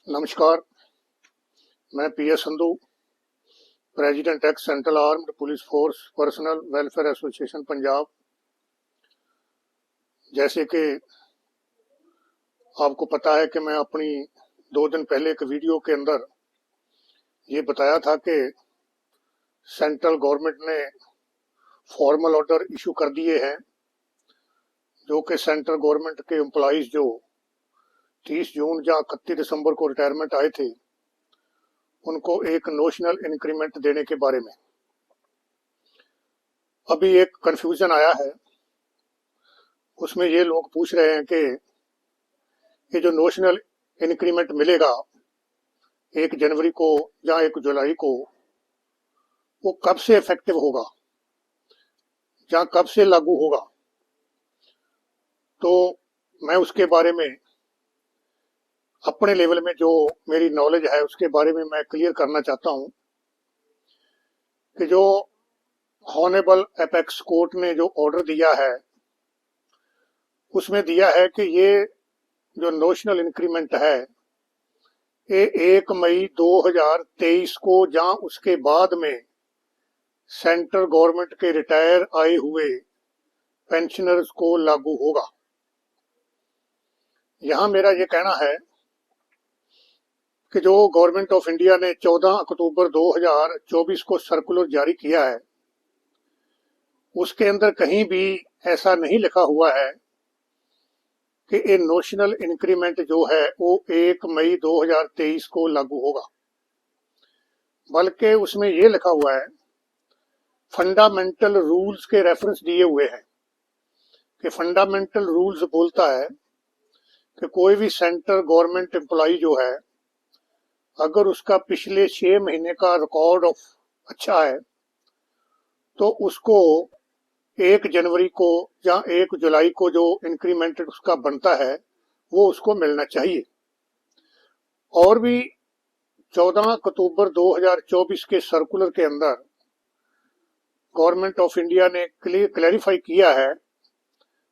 नमस्कार। मैं PS Sandhu, president x central armed police force personal welfare association Punjab. जैसे कि आपको पता है कि मैं अपनी 2 दिन पहले एक वीडियो के अंदर ये बताया था कि सेंट्रल गवर्नमेंट ने फॉर्मल ऑर्डर इशू कर दिए हैं, जो कि सेंट्रल गवर्नमेंट के एम्प्लॉइज जो 30 जून या 31 दिसंबर को रिटायरमेंट आए थे, उनको एक नोशनल इंक्रीमेंट देने के बारे में अभी एक कंफ्यूजन आया है। उसमें ये लोग पूछ रहे हैं कि ये जो नोशनल इंक्रीमेंट मिलेगा 1 जनवरी को या 1 जुलाई को, वो कब से इफेक्टिव होगा या कब से लागू होगा। तो मैं उसके बारे में अपने लेवल में जो मेरी नॉलेज है उसके बारे में मैं क्लियर करना चाहता हूं कि जो हॉनेबल एपेक्स कोर्ट ने जो ऑर्डर दिया है उसमें दिया है कि ये जो नोशनल इंक्रीमेंट है ये 1 मई 2023 को या उसके बाद में सेंट्रल गवर्नमेंट के रिटायर आए हुए पेंशनर्स को लागू होगा। यहां मेरा ये कहना है कि जो गवर्नमेंट ऑफ इंडिया ने 14 अक्टूबर 2024 को सर्कुलर जारी किया है उसके अंदर कहीं भी ऐसा नहीं लिखा हुआ है कि ये नोशनल इंक्रीमेंट जो है वो 1 मई 2023 को लागू होगा, बल्कि उसमें ये लिखा हुआ है, फंडामेंटल रूल्स के रेफरेंस दिए हुए हैं कि फंडामेंटल रूल्स बोलता है कि कोई भी सेंट्रल गवर्नमेंट एम्प्लॉय जो है अगर उसका पिछले 6 महीने का रिकॉर्ड ऑफ अच्छा है तो उसको 1 जनवरी को या 1 जुलाई को जो इंक्रीमेंट उसका बनता है वो उसको मिलना चाहिए। और भी 14 अक्टूबर 2024 के सर्कुलर के अंदर गवर्नमेंट ऑफ इंडिया ने क्लैरिफाई किया है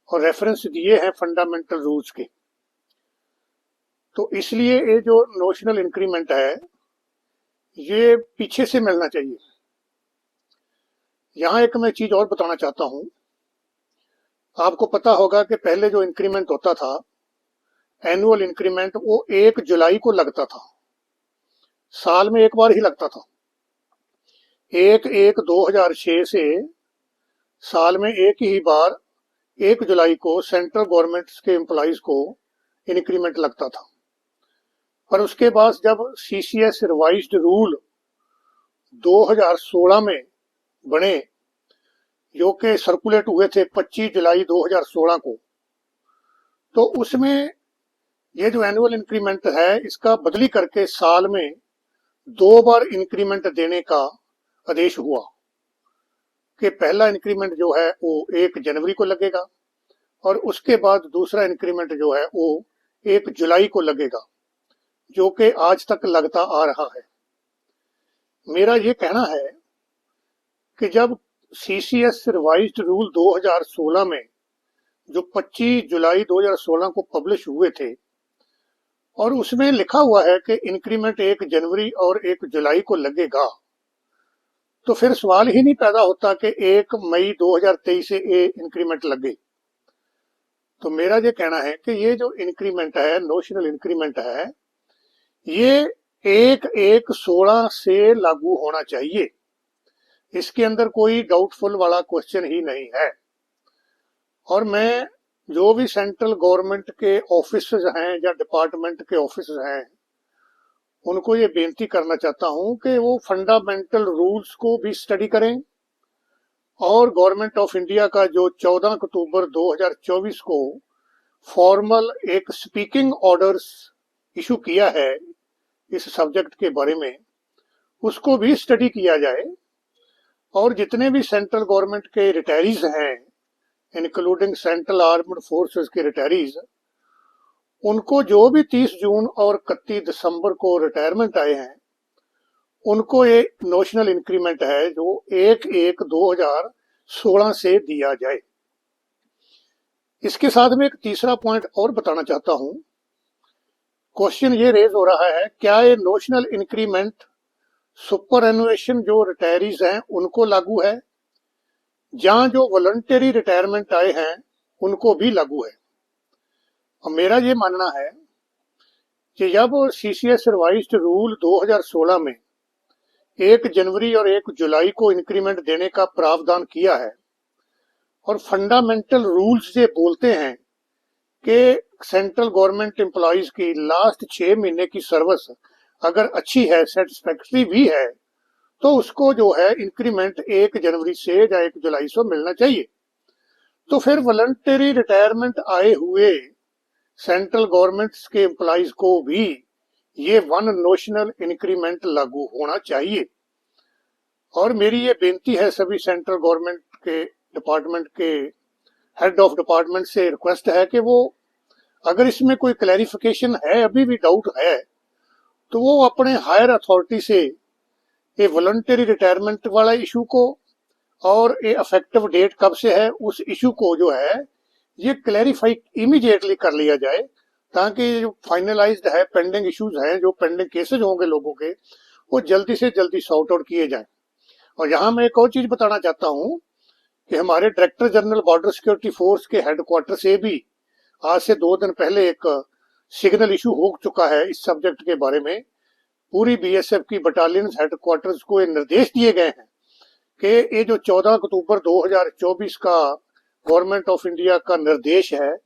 और रेफरेंस दिए हैं फंडामेंटल रूल्स के। तो इसलिए ये जो नोशनल इंक्रीमेंट है ये पीछे से मिलना चाहिए। यहां एक मैं चीज और बताना चाहता हूं। आपको पता होगा कि पहले जो इंक्रीमेंट होता था एनुअल इंक्रीमेंट वो 1 जुलाई को लगता था, साल में एक बार ही लगता था। 1/1/2006 से साल में एक ही बार 1 जुलाई को सेंट्रल गवर्नमेंट के एम्प्लॉइज को इंक्रीमेंट लगता था। पर उसके बाद जब सीसीएस रिवाइज्ड रूल 2016 में बने, जो कि सर्कुलेट हुए थे 25 जुलाई 2016 को, तो उसमें ये जो एनुअल इंक्रीमेंट है इसका बदली करके साल में 2 बार इंक्रीमेंट देने का आदेश हुआ कि पहला इंक्रीमेंट जो है वो 1 जनवरी को लगेगा और उसके बाद दूसरा इंक्रीमेंट जो है वो 1 जुलाई को लगेगा, जो कि आज तक लगता आ रहा है। मेरा ये कहना है कि जब सीसीएस रिवाइज्ड रूल 2016 में जो 25 जुलाई 2016 को पब्लिश हुए थे और उसमें लिखा हुआ है कि इंक्रीमेंट 1 जनवरी और 1 जुलाई को लगेगा, तो फिर सवाल ही नहीं पैदा होता कि 1 मई 2023 से ये इंक्रीमेंट लगे। तो मेरा ये कहना है कि ये जो इंक्रीमेंट है, नोशनल इंक्रीमेंट है, ये 1/1/16 से लागू होना चाहिए। इसके अंदर कोई डाउटफुल वाला क्वेश्चन ही नहीं है। और मैं जो भी सेंट्रल गवर्नमेंट के ऑफिस हैं या डिपार्टमेंट के ऑफिस हैं उनको ये बेनती करना चाहता हूं कि वो फंडामेंटल रूल्स को भी स्टडी करें और गवर्नमेंट ऑफ इंडिया का जो 14 अक्टूबर 2024 को फॉर्मल एक स्पीकिंग ऑर्डर्स इशू किया है इस सब्जेक्ट के बारे में, उसको भी स्टडी किया जाए। और जितने भी सेंट्रल गवर्नमेंट के रिटायरीज हैं, इंक्लूडिंग सेंट्रल आर्म्ड फोर्सेस के रिटायरीज, उनको जो भी 30 जून और 31 दिसंबर को रिटायरमेंट आए हैं उनको ये नोशनल इंक्रीमेंट है जो 1/1/2016 से दिया जाए। इसके साथ में एक तीसरा पॉइंट और बताना चाहता हूं। क्वेश्चन ये रेज हो रहा है, क्या ये नोशनल इंक्रीमेंट सुपर एनुएशन जो रिटायरीज हैं उनको लागू है, जहां जो वॉलंटरी रिटायरमेंट आए हैं उनको भी लागू है? और मेरा ये मानना है कि जब सीसीएस रिवाइज्ड रूल 2016 में 1 जनवरी और 1 जुलाई को इंक्रीमेंट देने का प्रावधान किया है, और फंडामेंटल रूल्स ये बोलते हैं कि सेंट्रल गवर्नमेंट एम्प्लॉइज की लास्ट 6 महीने की सर्विस अगर अच्छी है, सेटिस्फैक्टरी भी है, तो उसको जो है इंक्रीमेंट 1 जनवरी से या 1 जुलाई से मिलना चाहिए। तो फिर वॉलंटरी रिटायरमेंट आए हुए सेंट्रल गवर्नमेंट के एम्प्लॉइज को भी ये वन नोशनल इंक्रीमेंट लागू होना चाहिए। और मेरी ये बेनती है सभी सेंट्रल गवर्नमेंट के डिपार्टमेंट के हेड ऑफ डिपार्टमेंट से रिक्वेस्ट है कि वो अगर इसमें कोई क्लैरिफिकेशन है, अभी भी डाउट है, तो वो अपने हायर अथॉरिटी से ये वॉलंटरी रिटायरमेंट वाला इशू को और ये इफेक्टिव डेट कब से है उस इशू को जो है ये क्लैरिफाई इमीडिएटली कर लिया जाए, ताकि जो फाइनलाइज्ड है पेंडिंग इश्यूज हैं, जो पेंडिंग केसेज होंगे लोगों के, वो जल्दी से जल्दी सॉर्ट आउट किए जाएं। और यहाँ मैं एक और चीज बताना चाहता हूँ कि हमारे director general border security force के हेडक्वार्टर से भी आज से 2 दिन पहले एक सिग्नल इशू हो चुका है इस सब्जेक्ट के बारे में। पूरी बीएसएफ की बटालियन हेडक्वार्टर्स को ये निर्देश दिए गए हैं कि ये जो 14 अक्टूबर 2024 का गवर्नमेंट ऑफ इंडिया का निर्देश है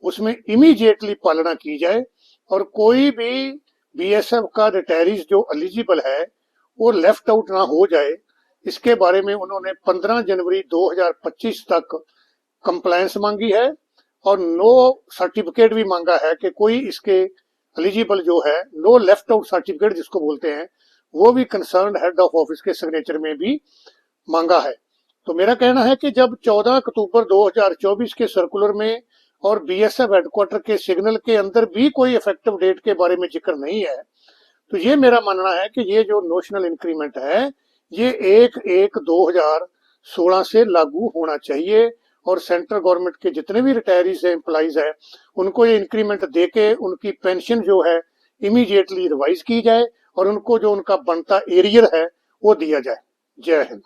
उसमें इमीडिएटली पालना की जाए, और कोई भी बीएसएफ का रिटायरीज जो एलिजिबल है वो लेफ्ट आउट ना हो जाए। इसके बारे में उन्होंने 15 जनवरी 2025 तक कंप्लायंस मांगी है, और नो सर्टिफिकेट भी मांगा है कि कोई इसके एलिजिबल जो है, नो लेफ्ट आउट सर्टिफिकेट जिसको बोलते हैं, वो भी कंसर्न हेड ऑफ ऑफिस के सिग्नेचर में भी मांगा है। तो मेरा कहना है कि जब 14 अक्टूबर 2024 के सर्कुलर में और बीएसएफ हेडक्वार्टर के सिग्नल के अंदर भी कोई इफेक्टिव डेट के बारे में जिक्र नहीं है, तो ये मेरा मानना है कि ये जो नोशनल इंक्रीमेंट है ये 1/1/2016 से लागू होना चाहिए, और सेंट्रल गवर्नमेंट के जितने भी रिटायरीज है, एम्प्लॉइज है, उनको ये इंक्रीमेंट देके उनकी पेंशन जो है इमीडिएटली रिवाइज की जाए और उनको जो उनका बनता एरियर है वो दिया जाए। जय हिंद।